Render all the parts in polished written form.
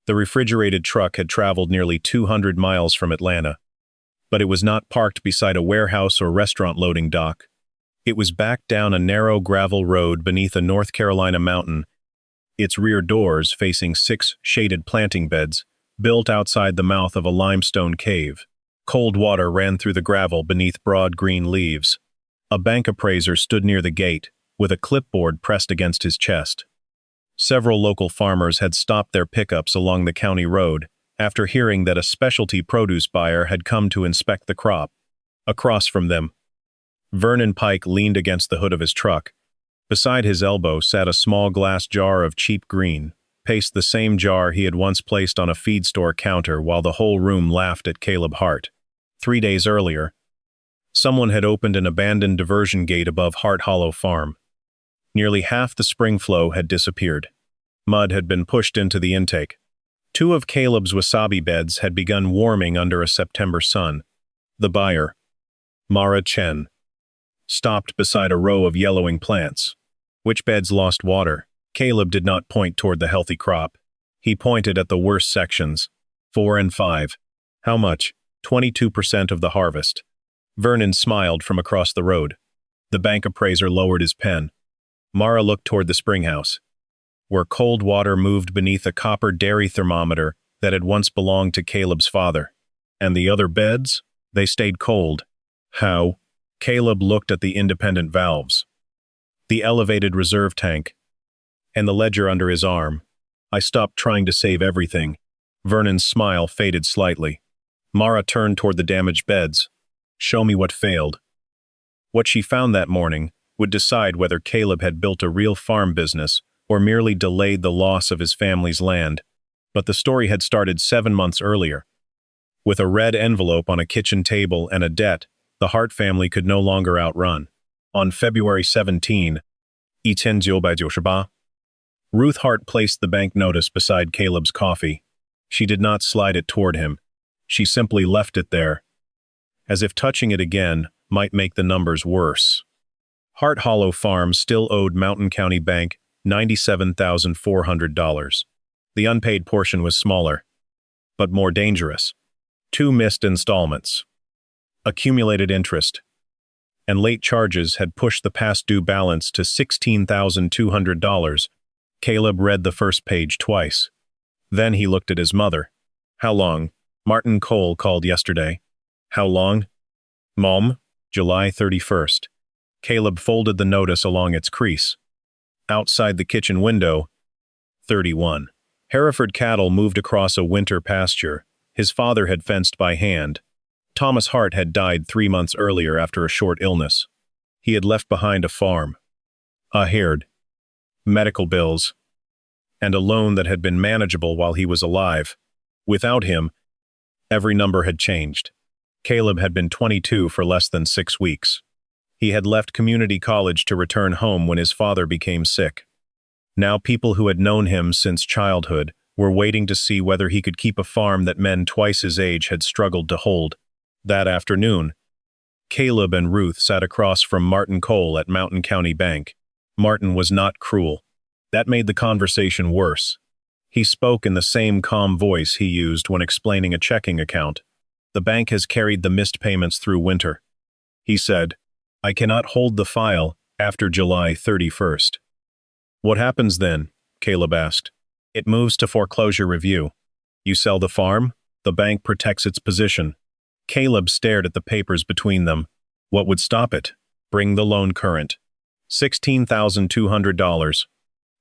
The refrigerated truck had traveled nearly 200 miles from Atlanta, but it was not parked beside a warehouse or restaurant loading dock. It was backed down a narrow gravel road beneath a North Carolina mountain, its rear doors facing 6 shaded planting beds, built outside the mouth of a limestone cave. Cold water ran through the gravel beneath broad green leaves. A bank appraiser stood near the gate, with a clipboard pressed against his chest. Several local farmers had stopped their pickups along the county road after hearing that a specialty produce buyer had come to inspect the crop. Across from them, Vernon Pike leaned against the hood of his truck. Beside his elbow sat a small glass jar of cheap green paste, the same jar he had once placed on a feed store counter while the whole room laughed at Caleb Hart. 3 days earlier, someone had opened an abandoned diversion gate above Hart Hollow Farm. Nearly half the spring flow had disappeared. Mud had been pushed into the intake. 2 of Caleb's wasabi beds had begun warming under a September sun. The buyer, Mara Chen, stopped beside a row of yellowing plants. Which beds lost water? Caleb did not point toward the healthy crop. He pointed at the worst sections, 4 and 5. How much? 22% of the harvest. Vernon smiled from across the road. The bank appraiser lowered his pen. Mara looked toward the springhouse, where cold water moved beneath a copper dairy thermometer that had once belonged to Caleb's father. And the other beds? They stayed cold. How? Caleb looked at the independent valves, the elevated reserve tank, and the ledger under his arm. I stopped trying to save everything. Vernon's smile faded slightly. Mara turned toward the damaged beds. Show me what failed. What she found that morning would decide whether Caleb had built a real farm business or merely delayed the loss of his family's land. But the story had started 7 months earlier. With a red envelope on a kitchen table and a debt the Hart family could no longer outrun. On February 17, 1998, Ruth Hart placed the bank notice beside Caleb's coffee. She did not slide it toward him. She simply left it there, as if touching it again might make the numbers worse. Hart Hollow Farm still owed Mountain County Bank $97,400. The unpaid portion was smaller, but more dangerous. 2 missed installments, accumulated interest, and late charges had pushed the past due balance to $16,200. Caleb read the first page twice. Then he looked at his mother. How long? Martin Cole called yesterday. How long? Mom, July 31st. Caleb folded the notice along its crease. Outside the kitchen window, 31. Hereford cattle moved across a winter pasture. His father had fenced by hand. Thomas Hart had died 3 months earlier after a short illness. He had left behind a farm, a herd, medical bills, and a loan that had been manageable while he was alive. Without him, every number had changed. Caleb had been 22 for less than 6 weeks. He had left community college to return home when his father became sick. Now people who had known him since childhood were waiting to see whether he could keep a farm that men twice his age had struggled to hold. That afternoon, Caleb and Ruth sat across from Martin Cole at Mountain County Bank. Martin was not cruel. That made the conversation worse. He spoke in the same calm voice he used when explaining a checking account. The bank has carried the missed payments through winter. He said, I cannot hold the file after July 31st. What happens then? Caleb asked. It moves to foreclosure review. You sell the farm, the bank protects its position. Caleb stared at the papers between them. What would stop it? Bring the loan current. $16,200.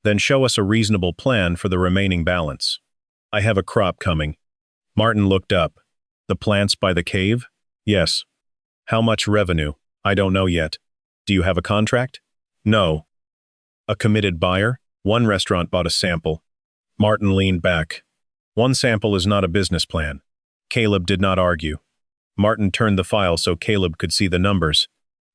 Then show us a reasonable plan for the remaining balance. I have a crop coming. Martin looked up. The plants by the cave? Yes. How much revenue? I don't know yet. Do you have a contract? No. A committed buyer? One restaurant bought a sample. Martin leaned back. One sample is not a business plan. Caleb did not argue. Martin turned the file so Caleb could see the numbers.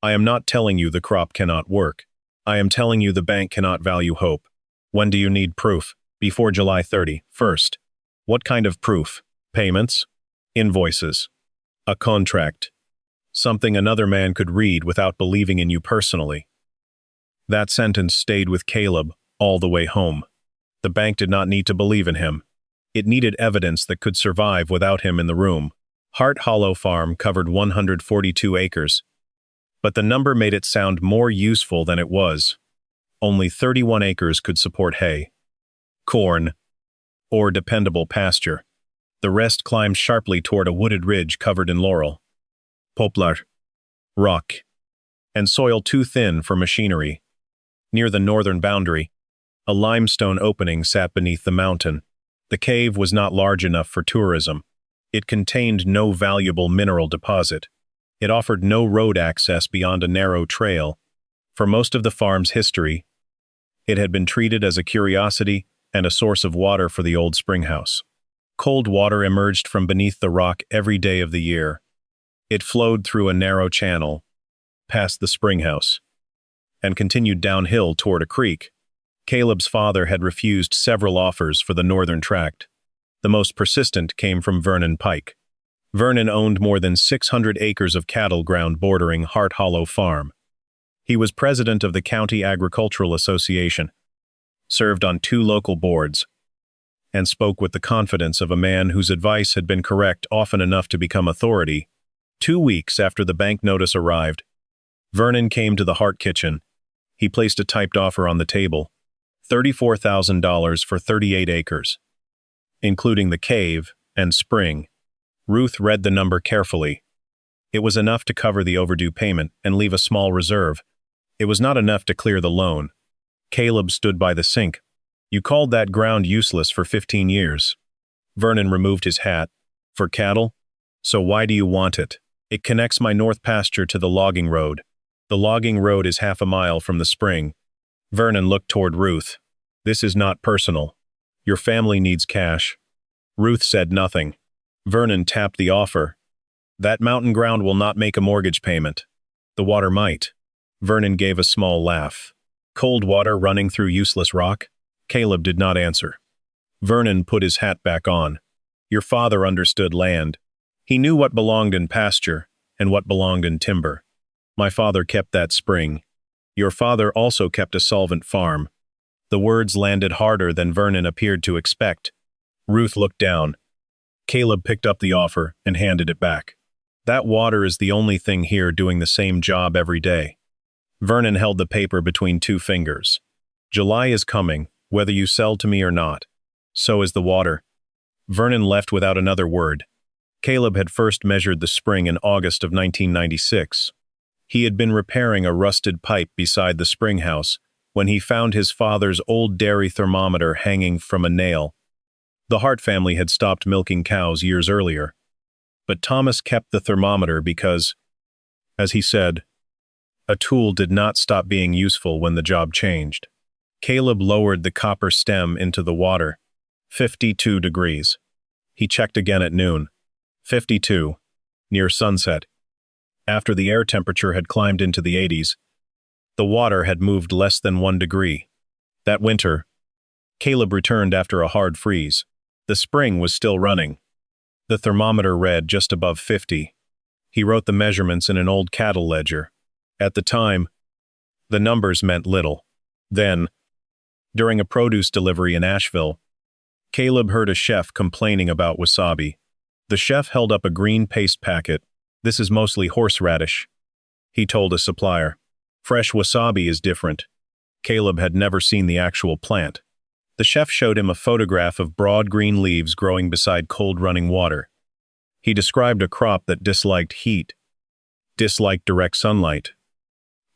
I am not telling you the crop cannot work. I am telling you the bank cannot value hope. When do you need proof? Before July 31st. What kind of proof? Payments? Invoices? A contract? Something another man could read without believing in you personally. That sentence stayed with Caleb all the way home. The bank did not need to believe in him. It needed evidence that could survive without him in the room. Hart Hollow Farm covered 142 acres, but the number made it sound more useful than it was. Only 31 acres could support hay, corn, or dependable pasture. The rest climbed sharply toward a wooded ridge covered in laurel, poplar, rock, and soil too thin for machinery. Near the northern boundary, a limestone opening sat beneath the mountain. The cave was not large enough for tourism. It contained no valuable mineral deposit. It offered no road access beyond a narrow trail. For most of the farm's history, it had been treated as a curiosity and a source of water for the old springhouse. Cold water emerged from beneath the rock every day of the year. It flowed through a narrow channel, past the springhouse, and continued downhill toward a creek. Caleb's father had refused several offers for the northern tract. The most persistent came from Vernon Pike. Vernon owned more than 600 acres of cattle ground bordering Hart Hollow Farm. He was president of the County Agricultural Association, served on 2 local boards, and spoke with the confidence of a man whose advice had been correct often enough to become authority. 2 weeks after the bank notice arrived, Vernon came to the Hart kitchen. He placed a typed offer on the table, $34,000 for 38 acres, including the cave and spring. Ruth read the number carefully. It was enough to cover the overdue payment and leave a small reserve. It was not enough to clear the loan. Caleb stood by the sink. You called that ground useless for 15 years. Vernon removed his hat. For cattle? So why do you want it? It connects my north pasture to the logging road. The logging road is half a mile from the spring. Vernon looked toward Ruth. This is not personal. Your family needs cash. Ruth said nothing. Vernon tapped the offer. That mountain ground will not make a mortgage payment. The water might. Vernon gave a small laugh. Cold water running through useless rock? Caleb did not answer. Vernon put his hat back on. Your father understood land. He knew what belonged in pasture and what belonged in timber. My father kept that spring. Your father also kept a solvent farm. The words landed harder than Vernon appeared to expect. Ruth looked down. Caleb picked up the offer and handed it back. That water is the only thing here doing the same job every day. Vernon held the paper between 2 fingers. July is coming, whether you sell to me or not. So is the water. Vernon left without another word. Caleb had first measured the spring in August of 1996. He had been repairing a rusted pipe beside the spring house when he found his father's old dairy thermometer hanging from a nail. The Hart family had stopped milking cows years earlier, but Thomas kept the thermometer because, as he said, a tool did not stop being useful when the job changed. Caleb lowered the copper stem into the water. 52 degrees. He checked again at noon. 52, near sunset. After the air temperature had climbed into the 80s, the water had moved less than 1 degree. That winter, Caleb returned after a hard freeze. The spring was still running. The thermometer read just above 50. He wrote the measurements in an old cattle ledger. At the time, the numbers meant little. Then, during a produce delivery in Asheville, Caleb heard a chef complaining about wasabi. The chef held up a green paste packet. This is mostly horseradish, he told a supplier. Fresh wasabi is different. Caleb had never seen the actual plant. The chef showed him a photograph of broad green leaves growing beside cold running water. He described a crop that disliked heat, disliked direct sunlight,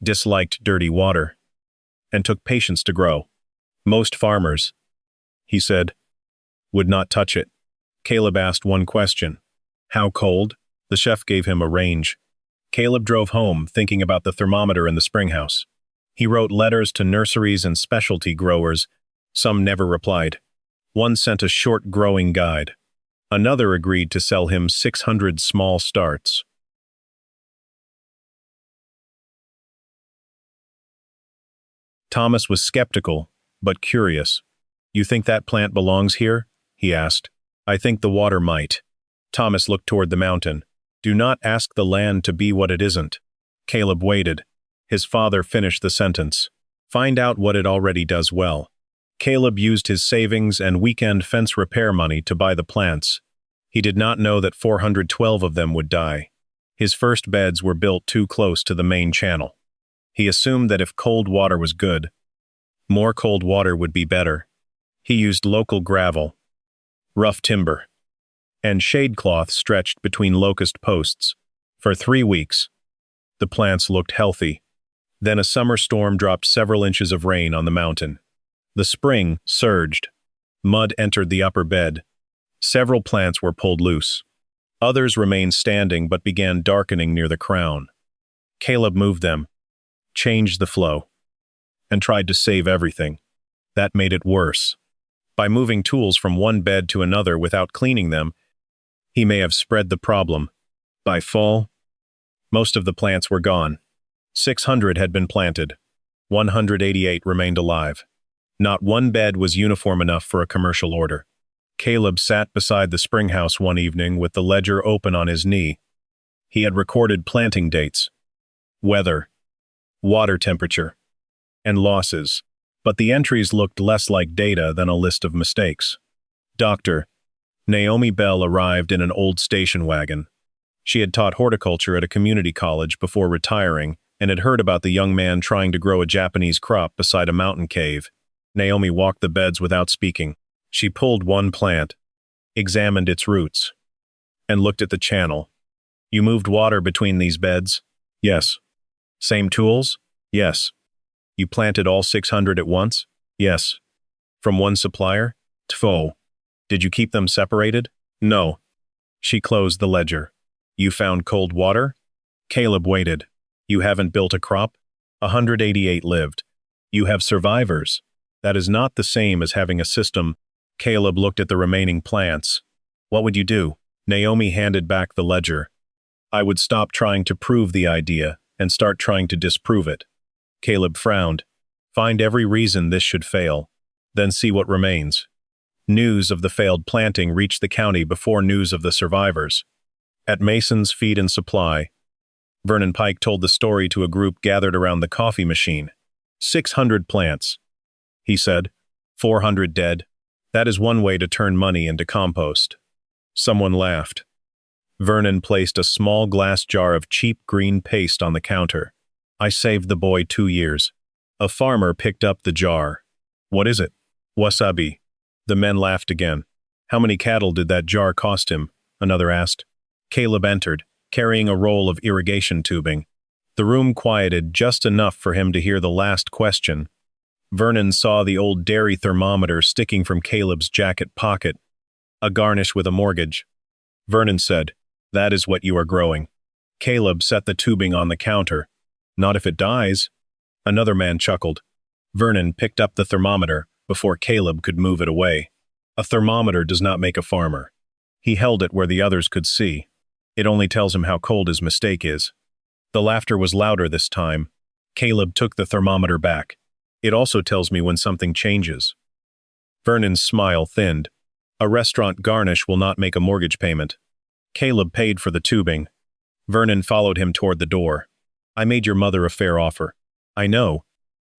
disliked dirty water, and took patience to grow. Most farmers, he said, would not touch it. Caleb asked one question. How cold? The chef gave him a range. Caleb drove home, thinking about the thermometer in the springhouse. He wrote letters to nurseries and specialty growers. Some never replied. One sent a short growing guide. Another agreed to sell him 600 small starts. Thomas was skeptical, but curious. You think that plant belongs here? He asked. I think the water might. Thomas looked toward the mountain. Do not ask the land to be what it isn't. Caleb waited. His father finished the sentence. Find out what it already does well. Caleb used his savings and weekend fence repair money to buy the plants. He did not know that 412 of them would die. His first beds were built too close to the main channel. He assumed that if cold water was good, more cold water would be better. He used local gravel, rough timber, and shade cloth stretched between locust posts. For 3 weeks, the plants looked healthy. Then a summer storm dropped several inches of rain on the mountain. The spring surged. Mud entered the upper bed. Several plants were pulled loose. Others remained standing but began darkening near the crown. Caleb moved them, changed the flow, and tried to save everything. That made it worse. By moving tools from one bed to another without cleaning them, he may have spread the problem. By fall, most of the plants were gone. 600 had been planted. 188 remained alive. Not one bed was uniform enough for a commercial order. Caleb sat beside the springhouse one evening with the ledger open on his knee. He had recorded planting dates, weather, water temperature, and losses, but the entries looked less like data than a list of mistakes. Dr. Naomi Bell arrived in an old station wagon. She had taught horticulture at a community college before retiring and had heard about the young man trying to grow a Japanese crop beside a mountain cave. Naomi walked the beds without speaking. She pulled one plant, examined its roots, and looked at the channel. You moved water between these beds? Yes. Same tools? Yes. You planted all 600 at once? Yes. From one supplier? Tfo. Did you keep them separated? No. She closed the ledger. You found cold water? Caleb waited. You haven't built a crop? 188 lived. You have survivors. That is not the same as having a system. Caleb looked at the remaining plants. What would you do? Naomi handed back the ledger. I would stop trying to prove the idea and start trying to disprove it. Caleb frowned. Find every reason this should fail, then see what remains. News of the failed planting reached the county before news of the survivors. At Mason's Feed and Supply, Vernon Pike told the story to a group gathered around the coffee machine. 600 plants, he said. 400 dead. That is one way to turn money into compost. Someone laughed. Vernon placed a small glass jar of cheap green paste on the counter. I saved the boy 2 years. A farmer picked up the jar. What is it? Wasabi. The men laughed again. How many cattle did that jar cost him? Another asked. Caleb entered, carrying a roll of irrigation tubing. The room quieted just enough for him to hear the last question. Vernon saw the old dairy thermometer sticking from Caleb's jacket pocket. A garnish with a mortgage. Vernon said, That is what you are growing. Caleb set the tubing on the counter. Not if it dies. Another man chuckled. Vernon picked up the thermometer before Caleb could move it away. A thermometer does not make a farmer. He held it where the others could see. It only tells him how cold his mistake is. The laughter was louder this time. Caleb took the thermometer back. It also tells me when something changes. Vernon's smile thinned. A restaurant garnish will not make a mortgage payment. Caleb paid for the tubing. Vernon followed him toward the door. I made your mother a fair offer. I know.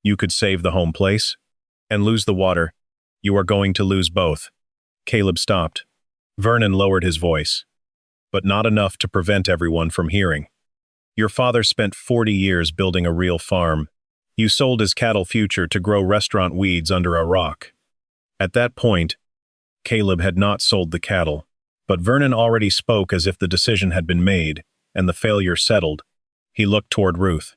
You could save the home place and lose the water. You are going to lose both. Caleb stopped. Vernon lowered his voice, but not enough to prevent everyone from hearing. Your father spent 40 years building a real farm. You sold his cattle future to grow restaurant weeds under a rock. At that point, Caleb had not sold the cattle, but Vernon already spoke as if the decision had been made and the failure settled. He looked toward Ruth,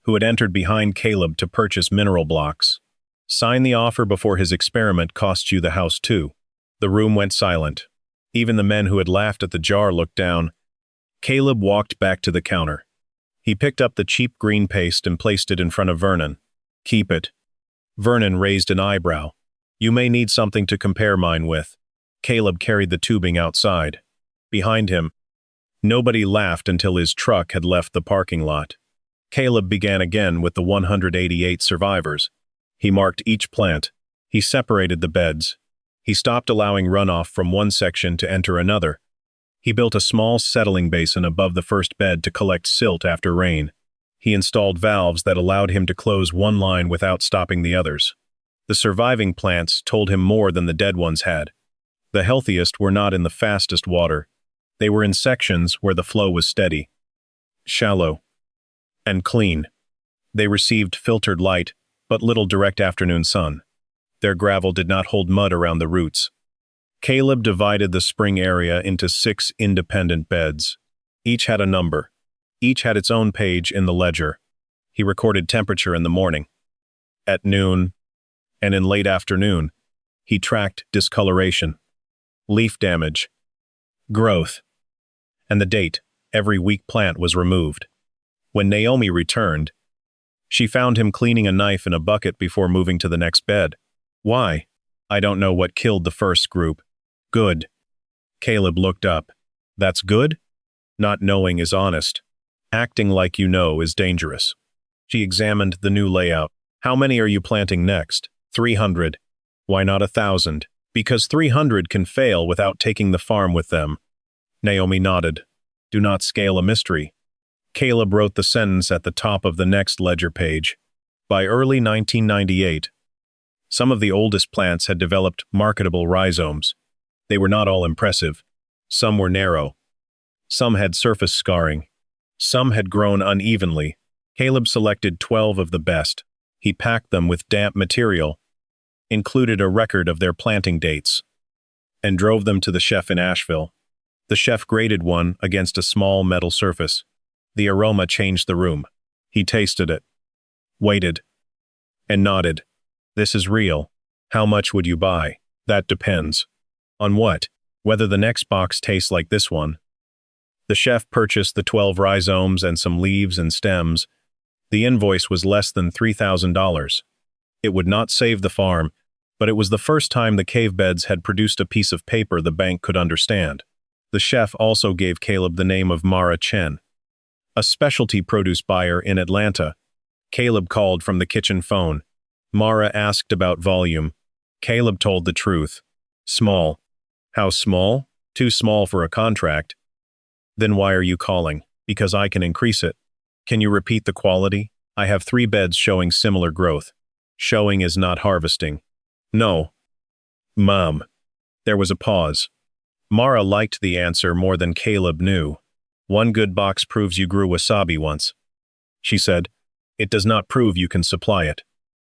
who had entered behind Caleb to purchase mineral blocks. Sign the offer before his experiment costs you the house too. The room went silent. Even the men who had laughed at the jar looked down. Caleb walked back to the counter. He picked up the cheap green paste and placed it in front of Vernon. Keep it. Vernon raised an eyebrow. You may need something to compare mine with. Caleb carried the tubing outside. Behind him, nobody laughed until his truck had left the parking lot. Caleb began again with the 188 survivors. He marked each plant. He separated the beds. He stopped allowing runoff from one section to enter another. He built a small settling basin above the first bed to collect silt after rain. He installed valves that allowed him to close one line without stopping the others. The surviving plants told him more than the dead ones had. The healthiest were not in the fastest water. They were in sections where the flow was steady, shallow, and clean. They received filtered light, but little direct afternoon sun. Their gravel did not hold mud around the roots. Caleb divided the spring area into 6 independent beds. Each had a number. Each had its own page in the ledger. He recorded temperature in the morning. At noon, and in late afternoon, he tracked discoloration, leaf damage, growth, and the date every weak plant was removed. When Naomi returned, she found him cleaning a knife in a bucket before moving to the next bed. Why? I don't know what killed the first group. Good. Caleb looked up. That's good? Not knowing is honest. Acting like you know is dangerous. She examined the new layout. How many are you planting next? 300. Why not 1,000? Because 300 can fail without taking the farm with them. Naomi nodded. Do not scale a mystery. Caleb wrote the sentence at the top of the next ledger page. By early 1998, some of the oldest plants had developed marketable rhizomes. They were not all impressive. Some were narrow. Some had surface scarring. Some had grown unevenly. Caleb selected 12 of the best. He packed them with damp material, included a record of their planting dates, and drove them to the chef in Asheville. The chef graded one against a small metal surface. The aroma changed the room. He tasted it, waited, and nodded. This is real. How much would you buy? That depends. On what? Whether the next box tastes like this one. The chef purchased the 12 rhizomes and some leaves and stems. The invoice was less than $3,000. It would not save the farm, but it was the first time the cave beds had produced a piece of paper the bank could understand. The chef also gave Caleb the name of Mara Chen, a specialty produce buyer in Atlanta. Caleb called from the kitchen phone. Mara asked about volume. Caleb told the truth. Small. How small? Too small for a contract. Then why are you calling? Because I can increase it. Can you repeat the quality? I have 3 beds showing similar growth. Showing is not harvesting. No. Mom. There was a pause. Mara liked the answer more than Caleb knew. One good box proves you grew wasabi once. She said, it does not prove you can supply it.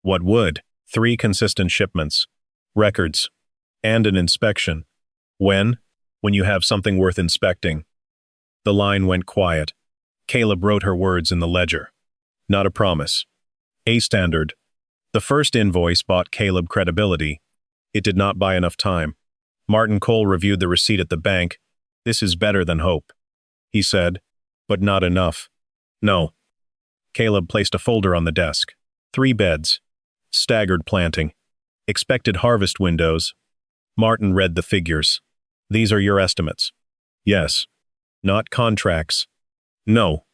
What would? 3 consistent shipments, records, and an inspection. When? When you have something worth inspecting. The line went quiet. Caleb wrote her words in the ledger. Not a promise. A standard. The first invoice bought Caleb credibility. It did not buy enough time. Martin Cole reviewed the receipt at the bank. This is better than hope, he said, but not enough. No. Caleb placed a folder on the desk. 3 beds. Staggered planting. Expected harvest windows. Martin read the figures. These are your estimates. Yes. Not contracts. No.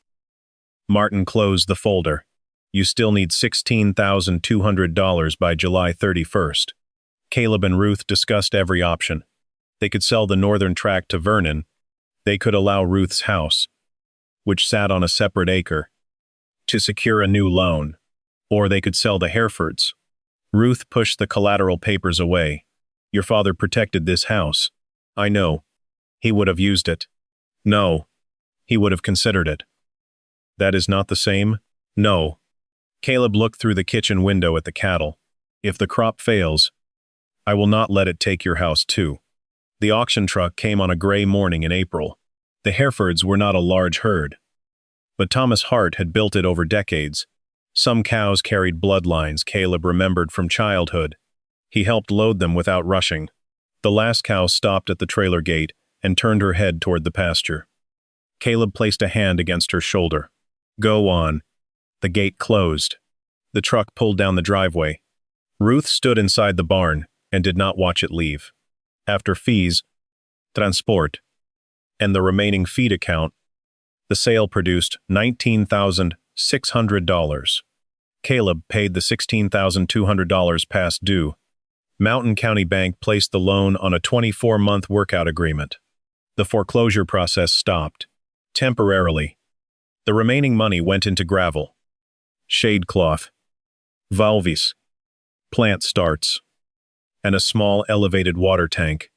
Martin closed the folder. You still need $16,200 by July 31st. Caleb and Ruth discussed every option. They could sell the northern tract to Vernon. They could allow Ruth's house, which sat on a separate acre, to secure a new loan. Or they could sell the Herefords. Ruth pushed the collateral papers away. Your father protected this house. I know. He would have used it. No. He would have considered it. That is not the same? No. Caleb looked through the kitchen window at the cattle. If the crop fails, I will not let it take your house too. The auction truck came on a gray morning in April. The Herefords were not a large herd, but Thomas Hart had built it over decades. Some cows carried bloodlines Caleb remembered from childhood. He helped load them without rushing. The last cow stopped at the trailer gate and turned her head toward the pasture. Caleb placed a hand against her shoulder. Go on. The gate closed. The truck pulled down the driveway. Ruth stood inside the barn and did not watch it leave. After fees, transport, and the remaining feed account, the sale produced $19,600. Caleb paid the $16,200 past due. Mountain County Bank placed the loan on a 24-month workout agreement. The foreclosure process stopped. Temporarily. The remaining money went into gravel, shade cloth, valves, Plant starts. And a small elevated water tank.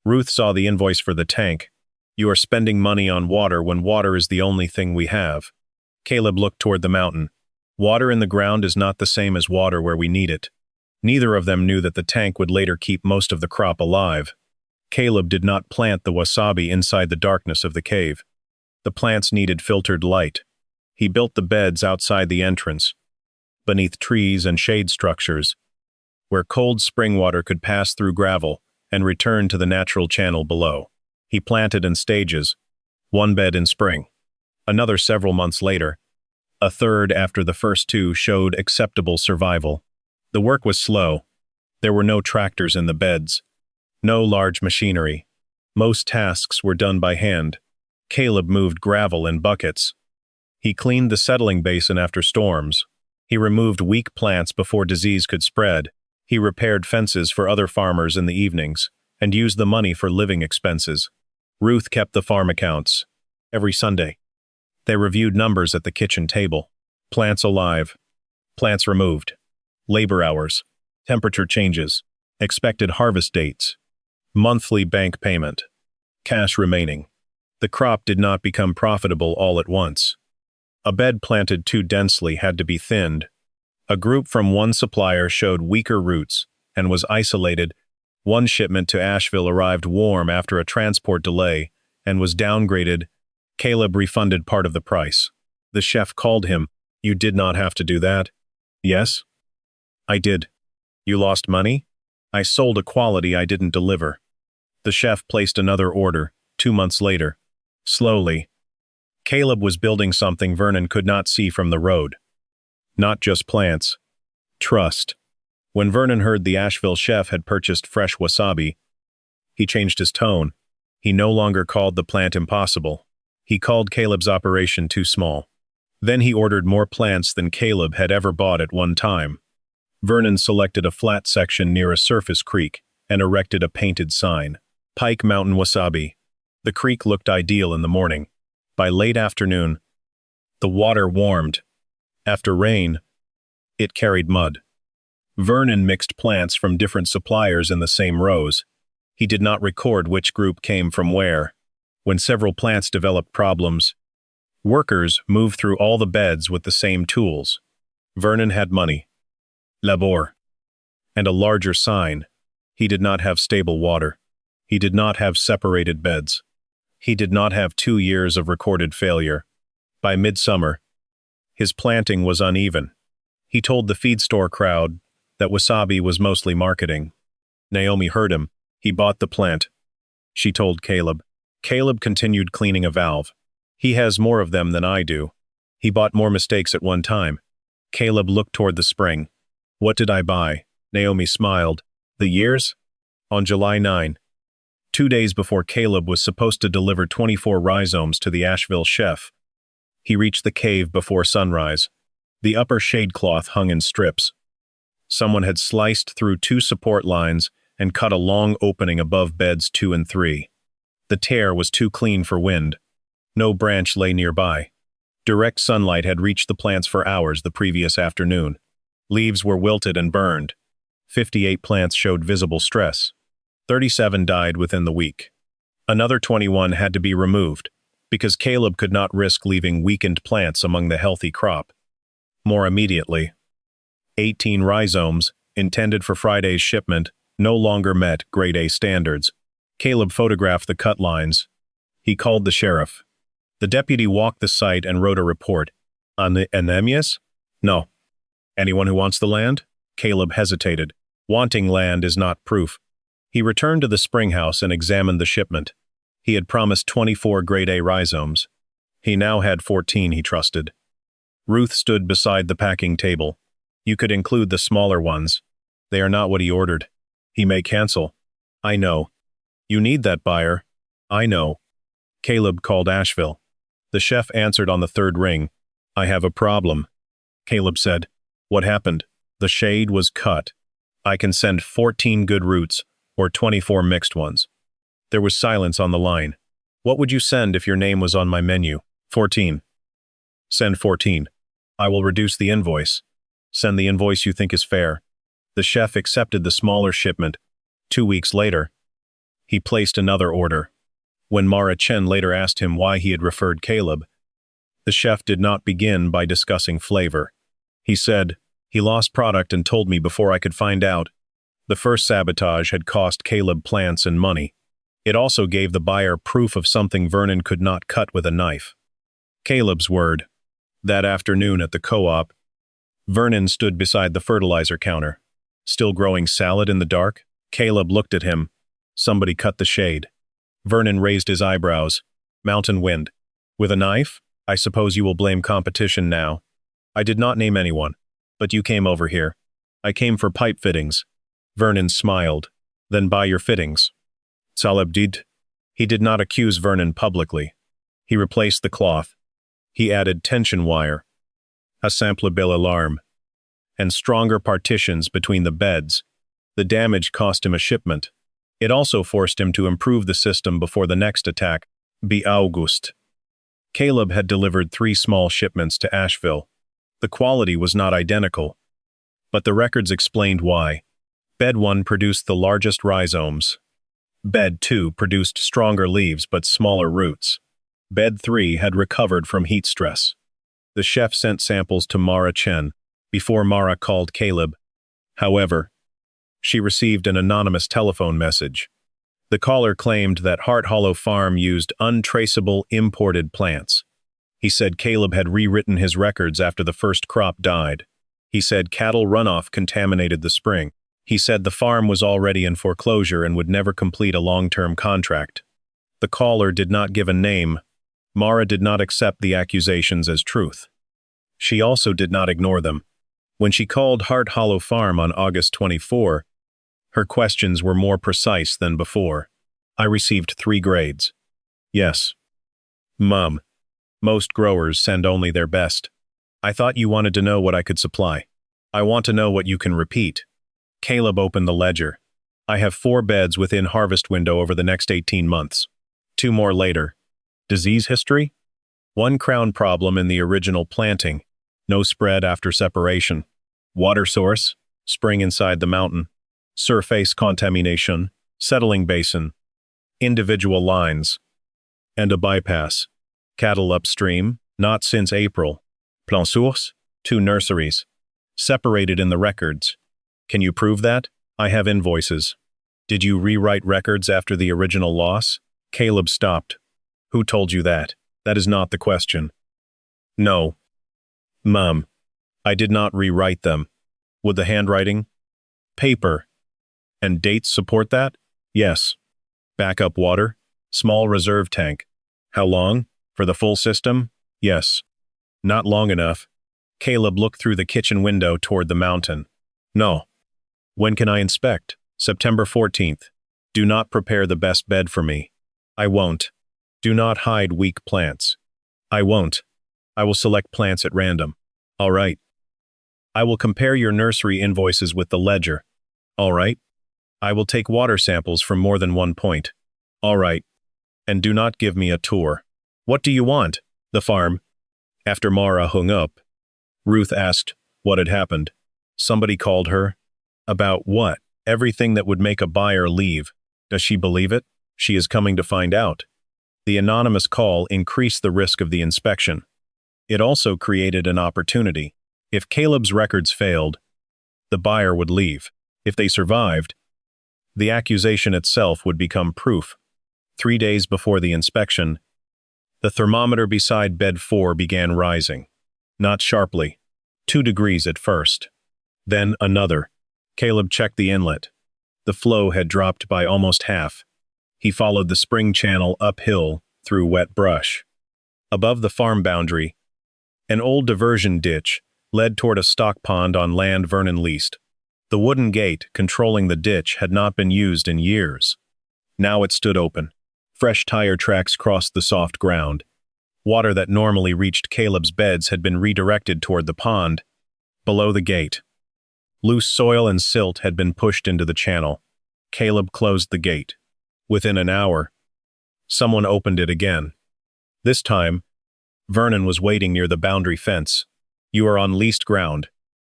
Ruth saw the invoice for the tank. You are spending money on water when water is the only thing we have. Caleb looked toward the mountain. Water in the ground is not the same as water where we need it. Neither of them knew that the tank would later keep most of the crop alive. Caleb did not plant the wasabi inside the darkness of the cave. The plants needed filtered light. He built the beds outside the entrance, beneath trees and shade structures, where cold spring water could pass through gravel and return to the natural channel below. He planted in stages, one bed in spring, another several months later. A third after the first two showed acceptable survival. The work was slow. There were no tractors in the beds, no large machinery. Most tasks were done by hand. Caleb moved gravel in buckets. He cleaned the settling basin after storms. He removed weak plants before disease could spread. He repaired fences for other farmers in the evenings and used the money for living expenses. Ruth kept the farm accounts. Every Sunday, they reviewed numbers at the kitchen table. Plants alive, plants removed, labor hours, temperature changes, expected harvest dates, monthly bank payment, cash remaining. The crop did not become profitable all at once. A bed planted too densely had to be thinned. A group from one supplier showed weaker roots and was isolated. One shipment to Asheville arrived warm after a transport delay and was downgraded. Caleb refunded part of the price. The chef called him. You did not have to do that. Yes? I did. You lost money? I sold a quality I didn't deliver. The chef placed another order, 2 months later. Slowly. Caleb was building something Vernon could not see from the road. Not just plants. Trust. When Vernon heard the Asheville chef had purchased fresh wasabi, he changed his tone. He no longer called the plant impossible. He called Caleb's operation too small. Then he ordered more plants than Caleb had ever bought at one time. Vernon selected a flat section near a surface creek and erected a painted sign. Pike Mountain Wasabi. The creek looked ideal in the morning. By late afternoon, the water warmed. After rain, it carried mud. Vernon mixed plants from different suppliers in the same rows. He did not record which group came from where. When several plants developed problems, workers moved through all the beds with the same tools. Vernon had money, labor, and a larger sign. He did not have stable water. He did not have separated beds. He did not have 2 years of recorded failure. By midsummer, his planting was uneven. He told the feed store crowd that wasabi was mostly marketing. Naomi heard him. He bought the plant. She told Caleb. Caleb continued cleaning a valve. He has more of them than I do. He bought more mistakes at one time. Caleb looked toward the spring. What did I buy? Naomi smiled. The years? On July 9, 2 days before Caleb was supposed to deliver 24 rhizomes to the Asheville chef, he reached the cave before sunrise. The upper shade cloth hung in strips. Someone had sliced through 2 support lines and cut a long opening above beds 2 and 3. The tear was too clean for wind. No branch lay nearby. Direct sunlight had reached the plants for hours the previous afternoon. Leaves were wilted and burned. 58 plants showed visible stress. 37 died within the week. Another 21 had to be removed, because Caleb could not risk leaving weakened plants among the healthy crop. More immediately, 18 rhizomes, intended for Friday's shipment, no longer met Grade A standards. Caleb photographed the cut lines. He called the sheriff. The deputy walked the site and wrote a report. Anemias? No. Anyone who wants the land? Caleb hesitated. Wanting land is not proof. He returned to the spring house and examined the shipment. He had promised 24 Grade A rhizomes. He now had 14 he trusted. Ruth stood beside the packing table. You could include the smaller ones. They are not what he ordered. He may cancel. I know. You need that buyer. I know. Caleb called Asheville. The chef answered on the 3rd ring. I have a problem. Caleb said. What happened? The shade was cut. I can send 14 good roots, or 24 mixed ones. There was silence on the line. What would you send if your name was on my menu? 14. Send 14. I will reduce the invoice. Send the invoice you think is fair. The chef accepted the smaller shipment. 2 weeks later, he placed another order. When Mara Chen later asked him why he had referred Caleb, the chef did not begin by discussing flavor. He said, "He lost product and told me before I could find out." The first sabotage had cost Caleb plants and money. It also gave the buyer proof of something Vernon could not cut with a knife. Caleb's word. That afternoon at the co-op, Vernon stood beside the fertilizer counter. Still growing salad in the dark? Caleb looked at him. Somebody cut the shade. Vernon raised his eyebrows. Mountain wind. With a knife? I suppose you will blame competition now. I did not name anyone, but you came over here. I came for pipe fittings. Vernon smiled. Then buy your fittings. Caleb did. He did not accuse Vernon publicly. He replaced the cloth. He added tension wire, a samplable alarm, and stronger partitions between the beds. The damage cost him a shipment. It also forced him to improve the system before the next attack, be August. Caleb had delivered 3 small shipments to Asheville. The quality was not identical, but the records explained why. Bed 1 produced the largest rhizomes. Bed 2 produced stronger leaves but smaller roots. Bed 3 had recovered from heat stress. The chef sent samples to Mara Chen before Mara called Caleb. However, she received an anonymous telephone message. The caller claimed that Hart Hollow Farm used untraceable imported plants. He said Caleb had rewritten his records after the first crop died. He said cattle runoff contaminated the spring. He said the farm was already in foreclosure and would never complete a long-term contract. The caller did not give a name. Mara did not accept the accusations as truth. She also did not ignore them. When she called Hart Hollow Farm on August 24, her questions were more precise than before. I received 3 grades. Yes. Mom. Most growers send only their best. I thought you wanted to know what I could supply. I want to know what you can repeat. Caleb opened the ledger. I have 4 beds within harvest window over the next 18 months. 2 more later. Disease history? 1 crown problem in the original planting. No spread after separation. Water source? Spring inside the mountain. Surface contamination. Settling basin. Individual lines. And a bypass. Cattle upstream? Not since April. Plan source? 2 nurseries. Separated in the records. Can you prove that? I have invoices. Did you rewrite records after the original loss? Caleb stopped. Who told you that? That is not the question. No. Mom. I did not rewrite them. Would the handwriting? Paper. And dates support that? Yes. Backup water? Small reserve tank. How long? For the full system? Yes. Not long enough. Caleb looked through the kitchen window toward the mountain. No. When can I inspect? September 14th. Do not prepare the best bed for me. I won't. Do not hide weak plants. I won't. I will select plants at random. All right. I will compare your nursery invoices with the ledger. All right. I will take water samples from more than 1 point. All right. And do not give me a tour. What do you want? The farm. After Mara hung up, Ruth asked what had happened. Somebody called her. About what? Everything that would make a buyer leave. Does she believe it? She is coming to find out. The anonymous call increased the risk of the inspection. It also created an opportunity. If Caleb's records failed, the buyer would leave. If they survived, the accusation itself would become proof. 3 days before the inspection, the thermometer beside bed 4 began rising. Not sharply. 2 degrees at first. Then another. Caleb checked the inlet. The flow had dropped by almost half. He followed the spring channel uphill through wet brush. Above the farm boundary, an old diversion ditch led toward a stock pond on land Vernon leased. The wooden gate controlling the ditch had not been used in years. Now it stood open. Fresh tire tracks crossed the soft ground. Water that normally reached Caleb's beds had been redirected toward the pond. Below the gate, loose soil and silt had been pushed into the channel. Caleb closed the gate. Within an hour, someone opened it again. This time, Vernon was waiting near the boundary fence. You are on leased ground,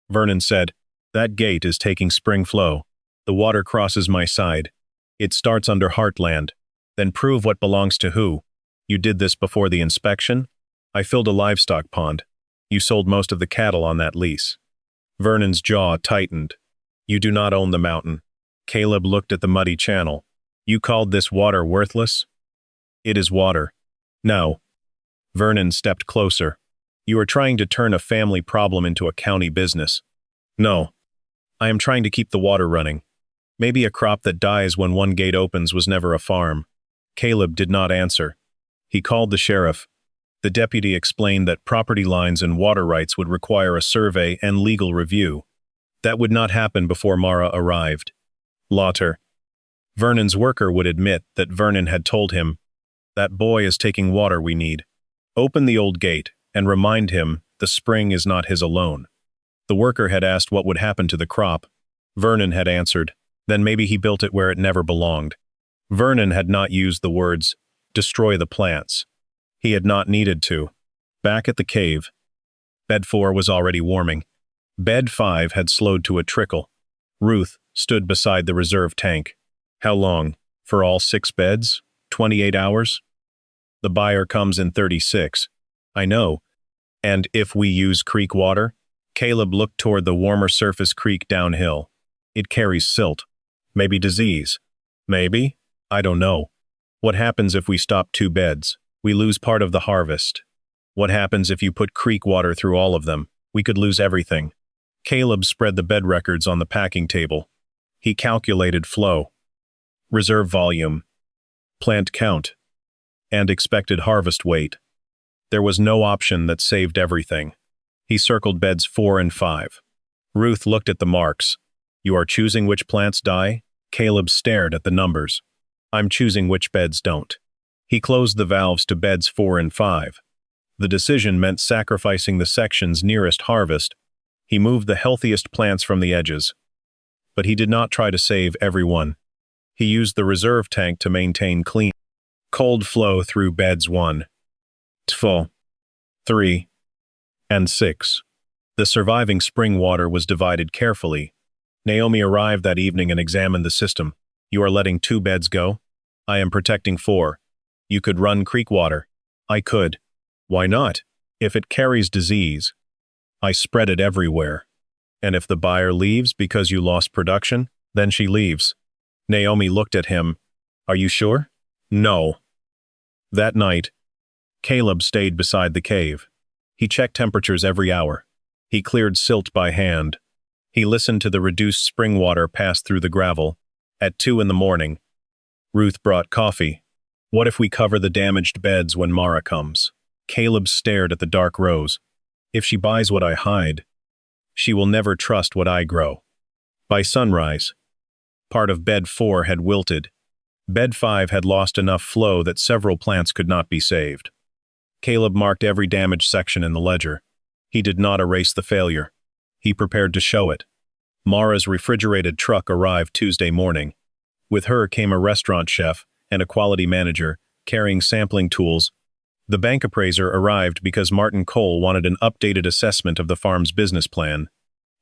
Vernon said. That gate is taking spring flow. The water crosses my side. It starts under Heartland. Then prove what belongs to who. You did this before the inspection? I filled a livestock pond. You sold most of the cattle on that lease. Vernon's jaw tightened. You do not own the mountain. Caleb looked at the muddy channel. You called this water worthless? It is water. No. Vernon stepped closer. You are trying to turn a family problem into a county business. No. I am trying to keep the water running. Maybe a crop that dies when one gate opens was never a farm. Caleb did not answer. He called the sheriff. The deputy explained that property lines and water rights would require a survey and legal review. That would not happen before Mara arrived. Lauter. Vernon's worker would admit that Vernon had told him, "That boy is taking water we need. Open the old gate and remind him the spring is not his alone." The worker had asked what would happen to the crop. Vernon had answered, then maybe he built it where it never belonged. Vernon had not used the words, "destroy the plants." He had not needed to. Back at the cave, Bed 4 was already warming. Bed 5 had slowed to a trickle. Ruth stood beside the reserve tank. How long? For all 6 beds? 28 hours? The buyer comes in 36. I know. And if we use creek water? Caleb looked toward the warmer surface creek downhill. It carries silt. Maybe disease. Maybe? I don't know. What happens if we stop 2 beds? We lose part of the harvest. What happens if you put creek water through all of them? We could lose everything. Caleb spread the bed records on the packing table. He calculated flow, reserve volume, plant count, and expected harvest weight. There was no option that saved everything. He circled beds 4 and 5. Ruth looked at the marks. You are choosing which plants die? Caleb stared at the numbers. I'm choosing which beds don't. He closed the valves to beds 4 and 5. The decision meant sacrificing the sections nearest harvest. He moved the healthiest plants from the edges. But he did not try to save every one. He used the reserve tank to maintain clean, cold flow through beds 1, 2, 3, and 6. The surviving spring water was divided carefully. Naomi arrived that evening and examined the system. You are letting 2 beds go? I am protecting 4. You could run creek water. I could. Why not? If it carries disease. I spread it everywhere. And if the buyer leaves because you lost production, then she leaves. Naomi looked at him. Are you sure? No. That night, Caleb stayed beside the cave. He checked temperatures every hour. He cleared silt by hand. He listened to the reduced spring water pass through the gravel. At 2 in the morning, Ruth brought coffee. What if we cover the damaged beds when Mara comes? Caleb stared at the dark rows. If she buys what I hide, she will never trust what I grow. By sunrise, part of bed 4 had wilted. Bed 5 had lost enough flow that several plants could not be saved. Caleb marked every damaged section in the ledger. He did not erase the failure. He prepared to show it. Mara's refrigerated truck arrived Tuesday morning. With her came a restaurant chef and a quality manager, carrying sampling tools. The bank appraiser arrived because Martin Cole wanted an updated assessment of the farm's business plan.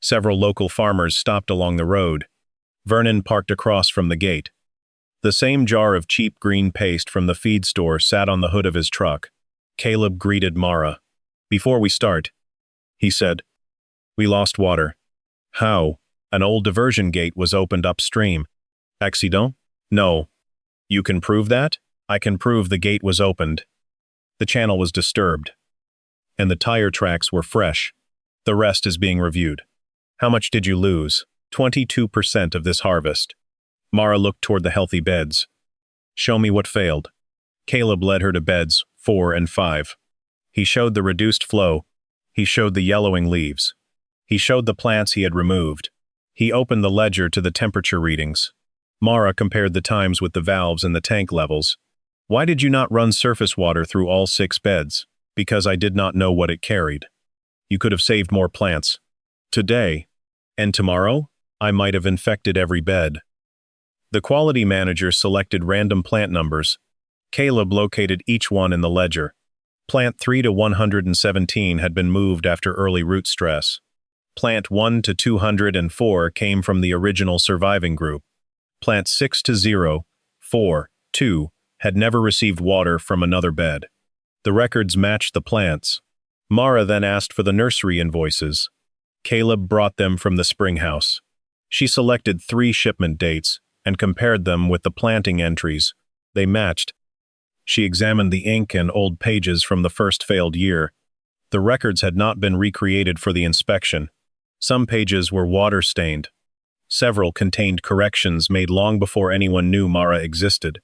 Several local farmers stopped along the road. Vernon parked across from the gate. The same jar of cheap green paste from the feed store sat on the hood of his truck. Caleb greeted Mara. Before we start, he said, we lost water. How? An old diversion gate was opened upstream. Accident? No. You can prove that? I can prove the gate was opened. The channel was disturbed. And the tire tracks were fresh. The rest is being reviewed. How much did you lose? 22% of this harvest. Mara looked toward the healthy beds. Show me what failed. Caleb led her to beds 4 and 5. He showed the reduced flow. He showed the yellowing leaves. He showed the plants he had removed. He opened the ledger to the temperature readings. Mara compared the times with the valves and the tank levels. Why did you not run surface water through all 6 beds? Because I did not know what it carried. You could have saved more plants. Today, and tomorrow, I might have infected every bed. The quality manager selected random plant numbers. Caleb located each one in the ledger. Plant 3 to 117 had been moved after early root stress. Plant 1 to 204 came from the original surviving group. Plant 6 to 0, 4, 2 had never received water from another bed. The records matched the plants. Mara then asked for the nursery invoices. Caleb brought them from the spring house. She selected 3 shipment dates and compared them with the planting entries. They matched. She examined the ink and old pages from the first failed year. The records had not been recreated for the inspection. Some pages were water-stained. Several contained corrections made long before anyone knew Mara existed.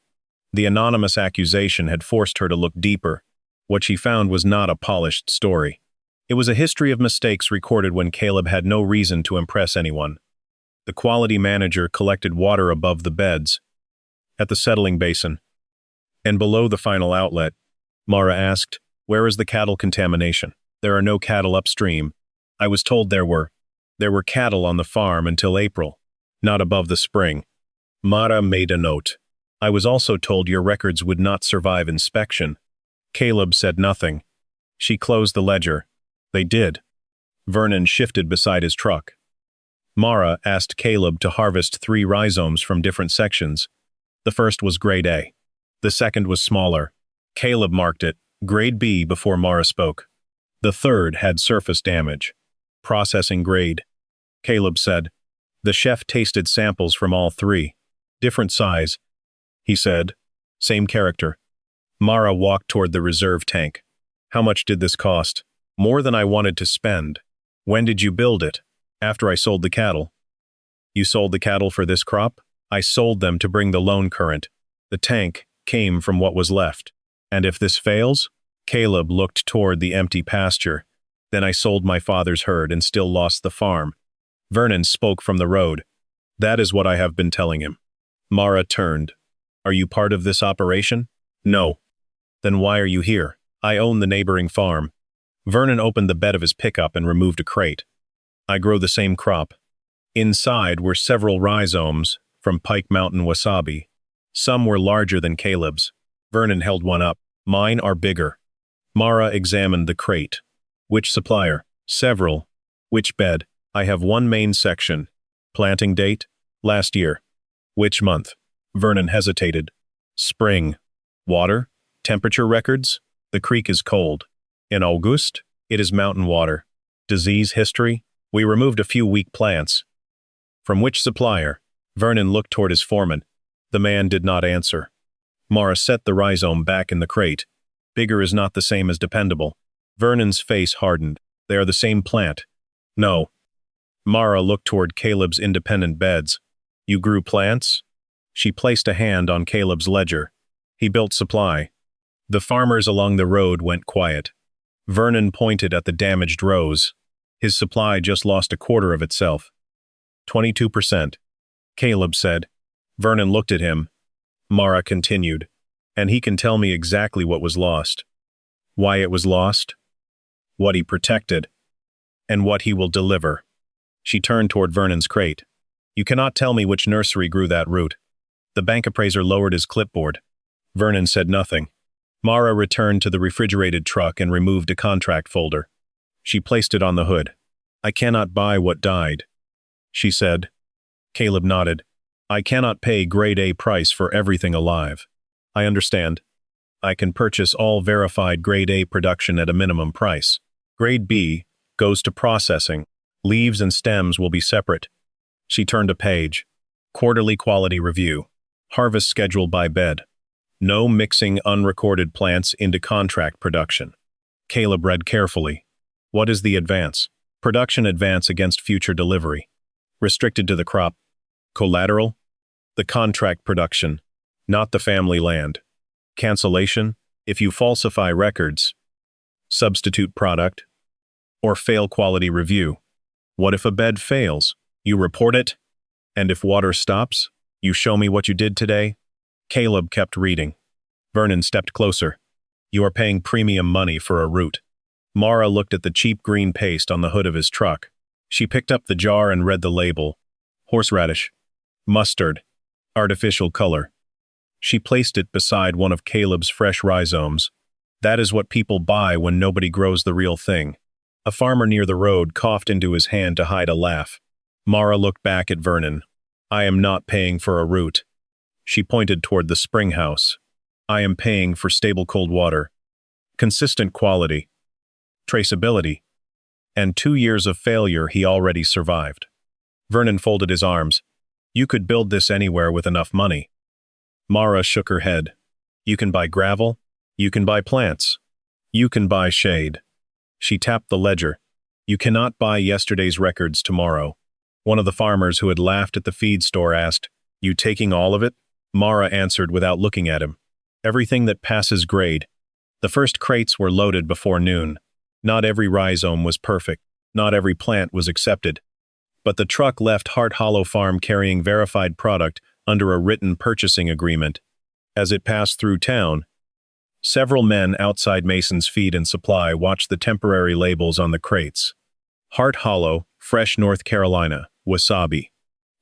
The anonymous accusation had forced her to look deeper. What she found was not a polished story. It was a history of mistakes recorded when Caleb had no reason to impress anyone. The quality manager collected water above the beds, at the settling basin, and below the final outlet. Mara asked, "Where is the cattle contamination?" "There are no cattle upstream. I was told there were. There were cattle on the farm until April, not above the spring." Mara made a note. "I was also told your records would not survive inspection." Caleb said nothing. She closed the ledger. They did. Vernon shifted beside his truck. Mara asked Caleb to harvest 3 rhizomes from different sections. The first was grade A. The second was smaller. Caleb marked it, grade B, before Mara spoke. The third had surface damage. Processing grade. Caleb said. The chef tasted samples from all 3. Different size, he said. Same character. Mara walked toward the reserve tank. "How much did this cost?" "More than I wanted to spend." "When did you build it?" "After I sold the cattle." "You sold the cattle for this crop?" "I sold them to bring the loan current. The tank came from what was left." "And if this fails?" Caleb looked toward the empty pasture. "Then I sold my father's herd and still lost the farm." Vernon spoke from the road. "That is what I have been telling him." Mara turned. "Are you part of this operation?" "No." "Then why are you here?" "I own the neighboring farm." Vernon opened the bed of his pickup and removed a crate. "I grow the same crop." Inside were several rhizomes from Pike Mountain Wasabi. Some were larger than Caleb's. Vernon held one up. "Mine are bigger." Mara examined the crate. "Which supplier?" "Several." "Which bed?" "I have one main section." "Planting date?" "Last year." "Which month?" Vernon hesitated. "Spring." "Water? Temperature records?" "The creek is cold." "In August?" "It is mountain water." "Disease history?" "We removed a few weak plants." "From which supplier?" Vernon looked toward his foreman. The man did not answer. Mara set the rhizome back in the crate. "Bigger is not the same as dependable." Vernon's face hardened. "They are the same plant." "No." Mara looked toward Caleb's independent beds. "You grew plants?" She placed a hand on Caleb's ledger. "He built supply." The farmers along the road went quiet. Vernon pointed at the damaged rows. His supply just lost a quarter of itself. 22%. Caleb said. Vernon looked at him. Mara continued. "And he can tell me exactly what was lost. Why it was lost. What he protected. And what he will deliver." She turned toward Vernon's crate. "You cannot tell me which nursery grew that root." The bank appraiser lowered his clipboard. Vernon said nothing. Mara returned to the refrigerated truck and removed a contract folder. She placed it on the hood. "I cannot buy what died," she said. Caleb nodded. "I cannot pay grade A price for everything alive." "I understand. I can purchase all verified grade A production at a minimum price. Grade B goes to processing. Leaves and stems will be separate." She turned a page. Quarterly quality review. Harvest schedule by bed. No mixing unrecorded plants into contract production. Caleb read carefully. "What is the advance?" "Production advance against future delivery." "Restricted to the crop." "Collateral?" "The contract production, not the family land." "Cancellation?" "If you falsify records." "Substitute product?" "Or fail quality review." "What if a bed fails?" "You report it." "And if water stops?" "You show me what you did today." Caleb kept reading. Vernon stepped closer. "You are paying premium money for a root." Mara looked at the cheap green paste on the hood of his truck. She picked up the jar and read the label. Horseradish. Mustard. Artificial color. She placed it beside one of Caleb's fresh rhizomes. "That is what people buy when nobody grows the real thing." A farmer near the road coughed into his hand to hide a laugh. Mara looked back at Vernon. "I am not paying for a route." She pointed toward the spring house. "I am paying for stable cold water, consistent quality, traceability, and 2 years of failure he already survived." Vernon folded his arms. "You could build this anywhere with enough money." Mara shook her head. "You can buy gravel. You can buy plants. You can buy shade." She tapped the ledger. "You cannot buy yesterday's records tomorrow." One of the farmers who had laughed at the feed store asked, "You taking all of it?" Mara answered without looking at him. "Everything that passes grade." The first crates were loaded before noon. Not every rhizome was perfect. Not every plant was accepted. But the truck left Hart Hollow Farm carrying verified product under a written purchasing agreement. As it passed through town, several men outside Mason's Feed and Supply watched the temporary labels on the crates. Hart Hollow, Fresh, North Carolina, Wasabi.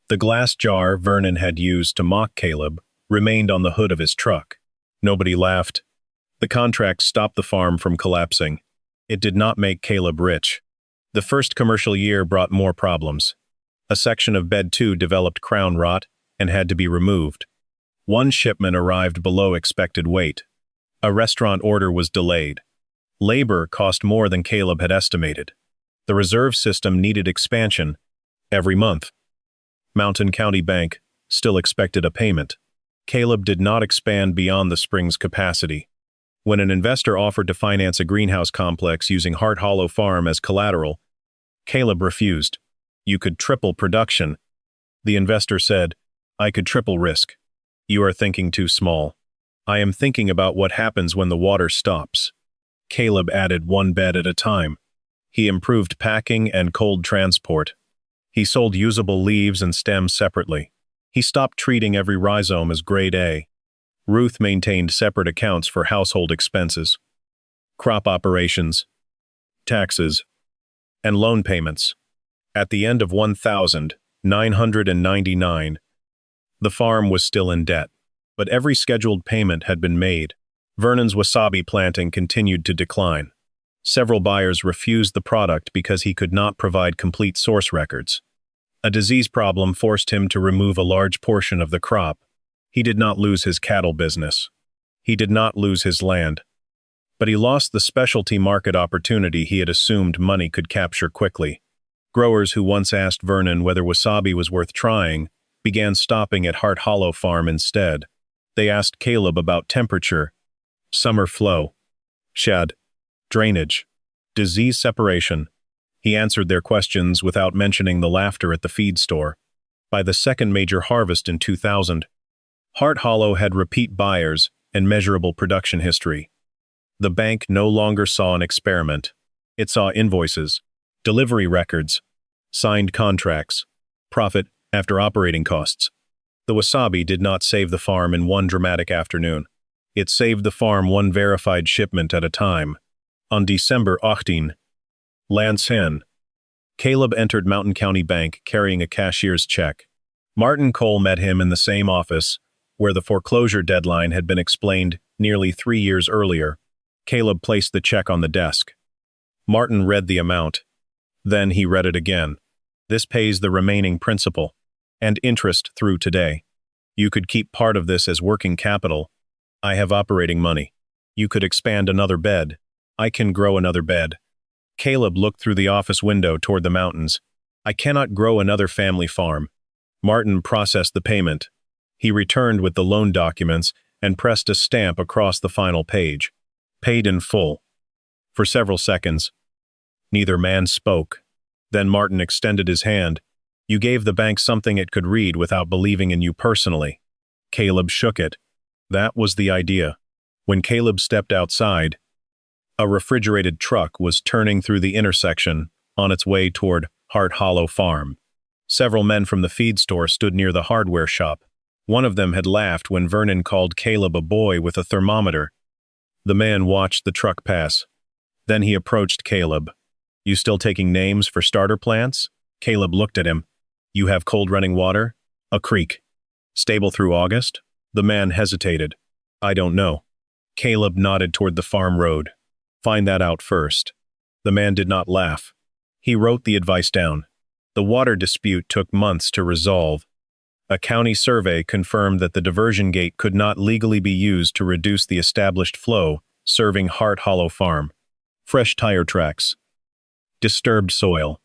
The glass jar Vernon had used to mock Caleb remained on the hood of his truck. Nobody laughed. The contract stopped the farm from collapsing. It did not make Caleb rich. The first commercial year brought more problems. A section of bed 2 developed crown rot and had to be removed. One shipment arrived below expected weight. A restaurant order was delayed. Labor cost more than Caleb had estimated. The reserve system needed expansion every month. Mountain County Bank still expected a payment. Caleb did not expand beyond the spring's capacity. When an investor offered to finance a greenhouse complex using Hart Hollow Farm as collateral, Caleb refused. "You could triple production." The investor said, "I could triple risk." "You are thinking too small." "I am thinking about what happens when the water stops." Caleb added one bed at a time. He improved packing and cold transport. He sold usable leaves and stems separately. He stopped treating every rhizome as grade A. Ruth maintained separate accounts for household expenses, crop operations, taxes, and loan payments. At the end of 1,999, the farm was still in debt, but every scheduled payment had been made. Vernon's wasabi planting continued to decline. Several buyers refused the product because he could not provide complete source records. A disease problem forced him to remove a large portion of the crop. He did not lose his cattle business. He did not lose his land. But he lost the specialty market opportunity he had assumed money could capture quickly. Growers who once asked Vernon whether wasabi was worth trying began stopping at Hart Hollow Farm instead. They asked Caleb about temperature, summer flow, shad, drainage, disease separation. He answered their questions without mentioning the laughter at the feed store. By the second major harvest in 2000, Hart Hollow had repeat buyers and measurable production history. The bank no longer saw an experiment. It saw invoices, delivery records, signed contracts, profit after operating costs. The wasabi did not save the farm in one dramatic afternoon. It saved the farm one verified shipment at a time. On December 18, Lance Hen, Caleb entered Mountain County Bank carrying a cashier's check. Martin Cole met him in the same office where the foreclosure deadline had been explained nearly 3 years earlier. Caleb placed the check on the desk. Martin read the amount. Then he read it again. "This pays the remaining principal and interest through today. You could keep part of this as working capital. I have operating money. You could expand another bed. I can grow another bed." Caleb looked through the office window toward the mountains. "I cannot grow another family farm." Martin processed the payment. He returned with the loan documents and pressed a stamp across the final page. "Paid in full." For several seconds, neither man spoke. Then Martin extended his hand. "You gave the bank something it could read without believing in you personally." Caleb shook it. That was the idea. When Caleb stepped outside, a refrigerated truck was turning through the intersection on its way toward Hart Hollow Farm. Several men from the feed store stood near the hardware shop. One of them had laughed when Vernon called Caleb a boy with a thermometer. The man watched the truck pass. Then he approached Caleb. "You still taking names for starter plants?" Caleb looked at him. "You have cold running water?" "A creek." "Stable through August?" The man hesitated. "I don't know." Caleb nodded toward the farm road. "Find that out first." The man did not laugh. He wrote the advice down. The water dispute took months to resolve. A county survey confirmed that the diversion gate could not legally be used to reduce the established flow serving Hart Hollow Farm. Fresh tire tracks, disturbed soil,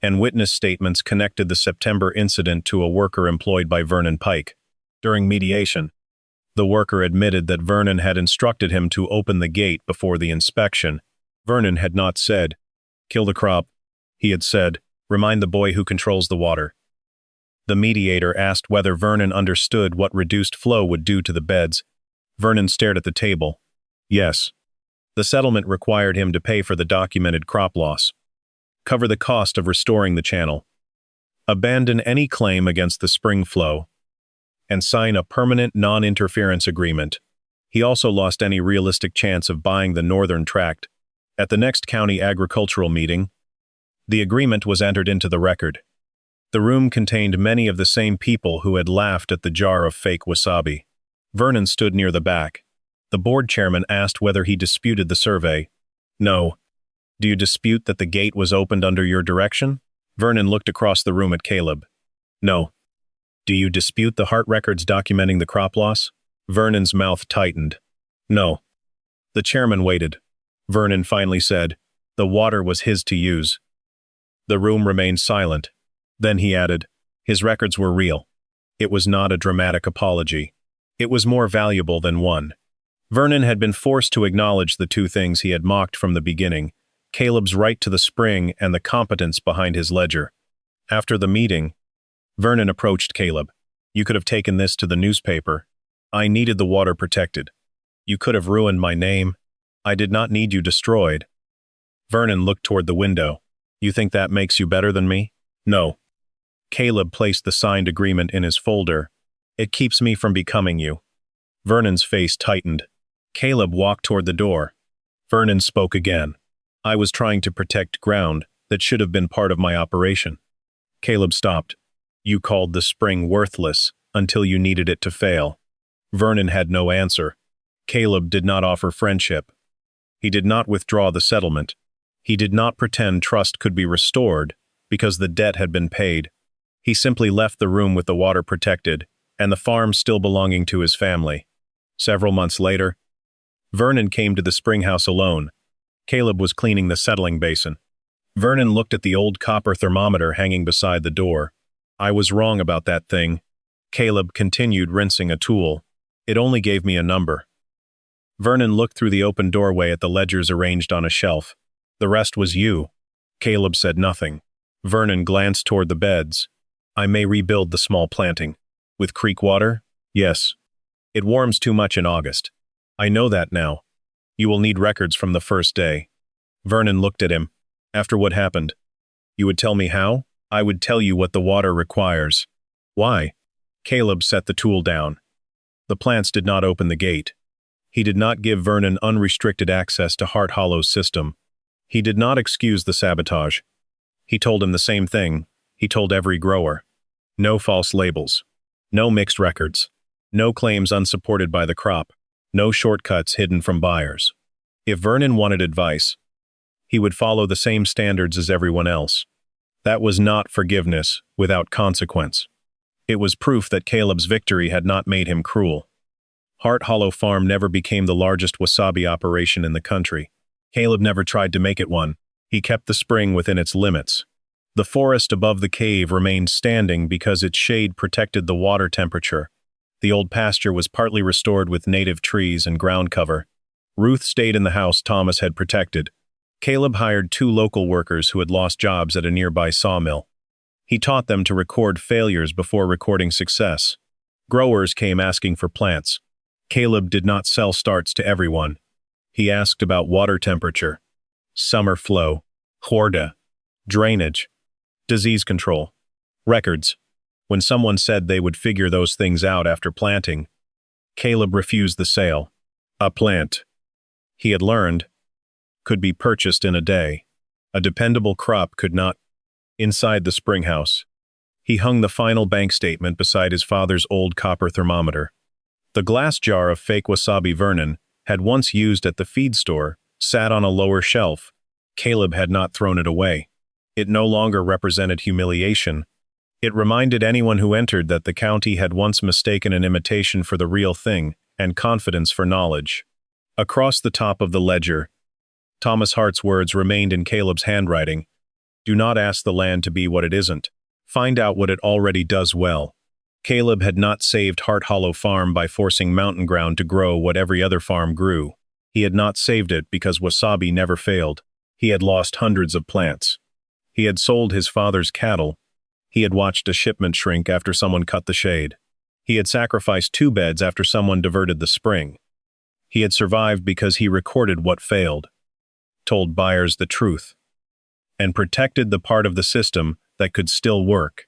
and witness statements connected the September incident to a worker employed by Vernon Pike. During mediation, the worker admitted that Vernon had instructed him to open the gate before the inspection. Vernon had not said, "Kill the crop." He had said, "Remind the boy who controls the water." The mediator asked whether Vernon understood what reduced flow would do to the beds. Vernon stared at the table. Yes. The settlement required him to pay for the documented crop loss, cover the cost of restoring the channel, abandon any claim against the spring flow, and sign a permanent non-interference agreement. He also lost any realistic chance of buying the northern tract. At the next county agricultural meeting, the agreement was entered into the record. The room contained many of the same people who had laughed at the jar of fake wasabi. Vernon stood near the back. The board chairman asked whether he disputed the survey. No. Do you dispute that the gate was opened under your direction? Vernon looked across the room at Caleb. No. Do you dispute the Hart records documenting the crop loss? Vernon's mouth tightened. No. The chairman waited. Vernon finally said, "The water was his to use." The room remained silent. Then he added, "His records were real." It was not a dramatic apology. It was more valuable than one. Vernon had been forced to acknowledge the two things he had mocked from the beginning, Caleb's right to the spring and the competence behind his ledger. After the meeting, Vernon approached Caleb. "You could have taken this to the newspaper. I needed the water protected. You could have ruined my name. I did not need you destroyed." Vernon looked toward the window. "You think that makes you better than me?" "No." Caleb placed the signed agreement in his folder. "It keeps me from becoming you." Vernon's face tightened. Caleb walked toward the door. Vernon spoke again. "I was trying to protect ground that should have been part of my operation." Caleb stopped. "You called the spring worthless until you needed it to fail." Vernon had no answer. Caleb did not offer friendship. He did not withdraw the settlement. He did not pretend trust could be restored because the debt had been paid. He simply left the room with the water protected and the farm still belonging to his family. Several months later, Vernon came to the spring house alone. Caleb was cleaning the settling basin. Vernon looked at the old copper thermometer hanging beside the door. "I was wrong about that thing." Caleb continued rinsing a tool. "It only gave me a number." Vernon looked through the open doorway at the ledgers arranged on a shelf. "The rest was you." Caleb said nothing. Vernon glanced toward the beds. "I may rebuild the small planting. With creek water?" "Yes. It warms too much in August." "I know that now. You will need records from the first day." Vernon looked at him. "After what happened, you would tell me how?" "I would tell you what the water requires." "Why?" Caleb set the tool down. The plants did not open the gate. He did not give Vernon unrestricted access to Hart Hollow's system. He did not excuse the sabotage. He told him the same thing he told every grower. No false labels. No mixed records. No claims unsupported by the crop. No shortcuts hidden from buyers. If Vernon wanted advice, he would follow the same standards as everyone else. That was not forgiveness without consequence. It was proof that Caleb's victory had not made him cruel. Hart Hollow Farm never became the largest wasabi operation in the country. Caleb never tried to make it one. He kept the spring within its limits. The forest above the cave remained standing because its shade protected the water temperature. The old pasture was partly restored with native trees and ground cover. Ruth stayed in the house Thomas had protected. Caleb hired 2 local workers who had lost jobs at a nearby sawmill. He taught them to record failures before recording success. Growers came asking for plants. Caleb did not sell starts to everyone. He asked about water temperature, summer flow, horda, drainage, disease control, records. When someone said they would figure those things out after planting, Caleb refused the sale. A plant, he had learned, could be purchased in a day. A dependable crop could not. Inside the spring house, he hung the final bank statement beside his father's old copper thermometer. The glass jar of fake wasabi Vernon had once used at the feed store sat on a lower shelf. Caleb had not thrown it away. It no longer represented humiliation. It reminded anyone who entered that the county had once mistaken an imitation for the real thing, and confidence for knowledge. Across the top of the ledger, Thomas Hart's words remained in Caleb's handwriting. Do not ask the land to be what it isn't. Find out what it already does well. Caleb had not saved Hart Hollow Farm by forcing mountain ground to grow what every other farm grew. He had not saved it because Wasabi never failed. He had lost hundreds of plants. He had sold his father's cattle. He had watched a shipment shrink after someone cut the shade. He had sacrificed 2 beds after someone diverted the spring. He had survived because he recorded what failed, told buyers the truth, and protected the part of the system that could still work.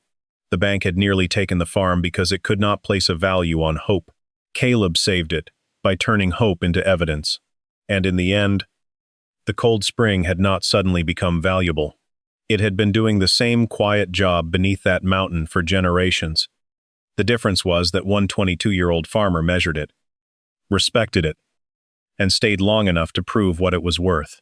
The bank had nearly taken the farm because it could not place a value on hope. Caleb saved it by turning hope into evidence. And in the end, the cold spring had not suddenly become valuable. It had been doing the same quiet job beneath that mountain for generations. The difference was that one 22-year-old farmer measured it, respected it, and stayed long enough to prove what it was worth.